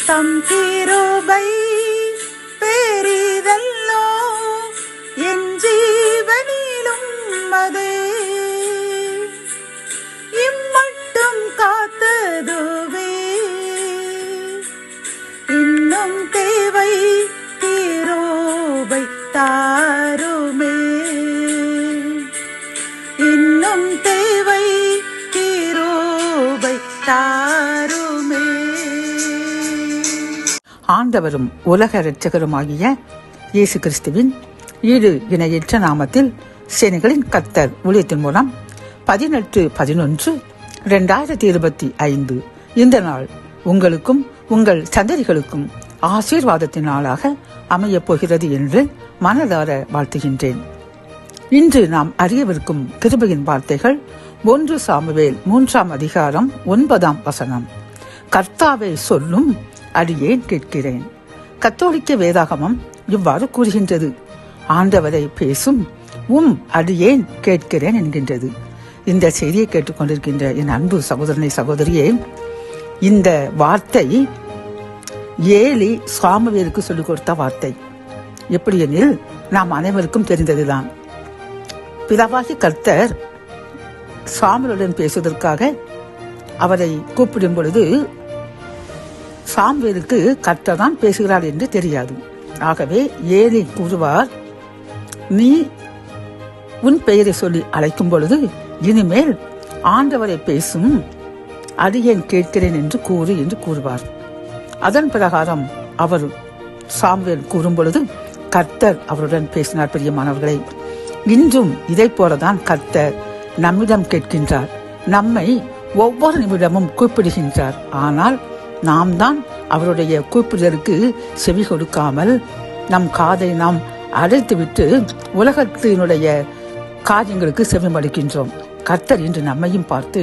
தம் கிருபை பெரிதல்லோ என் ஜீவனிலும் அதே இம்மட்டும் காத்ததுவே இன்னும் தேவை கிருபை தாருமே இன்னும் தேவை கிருபை தாருமே. ஆண்டவரும் உலக இரட்சகருமாகிய இயேசு கிறிஸ்துவின் ஈடு இணையற்ற நாமத்தில் சேனைகளின் கர்த்தர் ஊழியத்தின் மூலம் 18/11/2025 இந்த நாள் உங்களுக்கும் உங்கள் சந்ததிகளுக்கும் ஆசீர்வாதத்தின் நாளாக அமையப் போகிறது என்று மனதார வாழ்த்துகின்றேன். இன்று நாம் அறியவிருக்கும் கிருபையின் வார்த்தைகள் 1 சாமுவேல் 3:9 கர்த்தாவே சொல்லும் அடியேன் கேட்கிறேன். கத்தோலிக்க வேதாகமம் இவ்வாறு கூறுகின்றது, ஆண்டவரை பேசும் அடியேன் கேட்கிறேன் என்கின்றது. இந்த செய்தியை கேட்டுக்கொண்டிருக்கின்ற என் அன்பு சகோதரனை சகோதரியே, இந்த வார்த்தை ஏலி சாமுவேலுக்கு சொல்லிக் கொடுத்த வார்த்தை. எப்படி எனில் நாம் அனைவருக்கும் தெரிந்ததுதான். பிதாவாகி கர்த்தர் சாமுவேலுடன் பேசுவதற்காக அவரை கூப்பிடும் பொழுது சாமுவேலுக்கு கர்த்தர் தான் பேசுகிறார் என்று தெரியாது. ஆகவே ஏலி கூறுவார், நீ உன் பெயரை சொல்லி அழைக்கும் பொழுது இனிமேல் ஆண்டவரை பேசும் அடியேன் கேட்கிறேன் என்று கூறு என்று கூறுவார். அதன் பிரகாரம் அவர் சாமுவேல் கூறும் பொழுது கர்த்தர் அவருடன் பேசினார். பிரியமானவர்களை, இன்றும் இதை போலதான் கர்த்தர் நம்மிடம் கேட்கின்றார். நம்மை ஒவ்வொரு நிமிடமும் கூப்பிடுகின்றார். ஆனால் நாம் தான் அவருடைய கூப்பிடுதலுக்கு செவி கொடுக்காமல் நம் காதை நாம் அடைத்துவிட்டு உலகத்தினுடைய காரியங்களுக்கு செவிமடுக்கின்றோம். கர்த்தர் இன்று நம்மையும் பார்த்து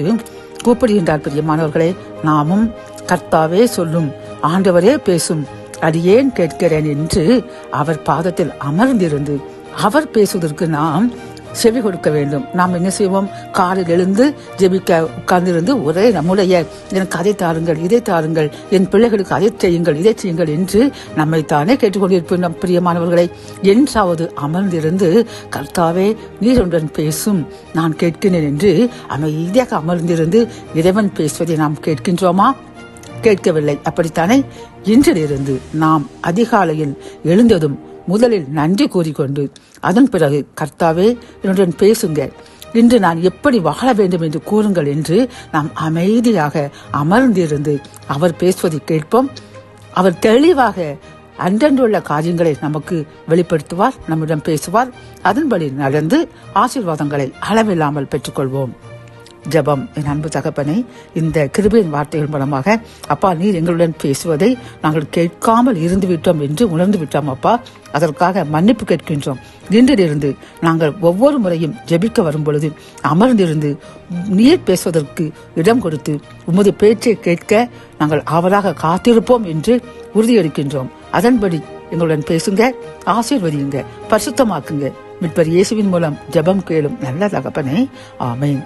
கூப்பிடுகின்றார். பிரியமானவர்களே, நாமும் கர்த்தாவே சொல்லும், ஆண்டவரே பேசும், அடியேன் கேட்கிறேன் என்று அவர் பாதத்தில் அமர்ந்திருந்து அவர் பேசுவதற்கு நாம் செவி கொடுக்க வேண்டும். நாம் என்ன செய்வோம்? காலில் எழுந்து ஜெபிக்க உட்கார்ந்திருந்து ஒரே நம்முடைய எனக்கு அதை தாருங்கள், இதை தாருங்கள், என் பிள்ளைகளுக்கு அதை செய்யுங்கள், இதை செய்யுங்கள் என்று நம்மைத்தானே கேட்டுக்கொண்டிருப்போம். பிரியமானவர்களை, என்றாவது அமர்ந்திருந்து கர்த்தாவே நீர் ஒன்றன் பேசும், நான் கேட்கிறேன் என்று அமைதியாக அமர்ந்திருந்து இறைவன் பேசுவதை நாம் கேட்கின்றோமா? கேட்கவில்லை. அப்படித்தானே? இன்றிலிருந்து நாம் அதிகாலையில் எழுந்ததும் முதலில் நன்றி கூறிக்கொண்டு அதன் பிறகு கர்த்தாவே என்னுடன் பேசுங்க, இன்று நான் எப்படி வாழ வேண்டும் என்று கூறுங்கள் என்று நாம் அமைதியாக அமர்ந்திருந்து அவர் பேசுவதை கேட்போம். அவர் தெளிவாக அன்றன்றுள்ள காரியங்களை நமக்கு வெளிப்படுத்துவார், நம்மிடம் பேசுவார். அதன்படி நடந்து ஆசீர்வாதங்களை அளவில்லாமல் பெற்றுக்கொள்வோம். ஜெபம். என் அன்பு தகப்பனை, இந்த கிருபையின் வார்த்தைகள் மூலமாக அப்பா, நீர் எங்களுடன் பேசுவதை நாங்கள் கேட்காமல் இருந்து விட்டோம் என்று உணர்ந்து விட்டோம். அப்பா, அதற்காக மன்னிப்பு கேட்கின்றோம். இன்றிலிருந்து நாங்கள் ஒவ்வொரு முறையும் ஜெபிக்க வரும் பொழுது அமர்ந்திருந்து நீர் பேசுவதற்கு இடம் கொடுத்து உமது பேச்சை கேட்க நாங்கள் ஆவலாக காத்திருப்போம் என்று உறுதியளிக்கின்றோம். அதன்படி எங்களுடன் பேசுங்க, ஆசீர்வதியுங்க, பரிசுத்தமாக்குங்க. மீட்பர் இயேசுவின் மூலம் ஜெபம் கேளும் நல்ல தகப்பனே, ஆமென்.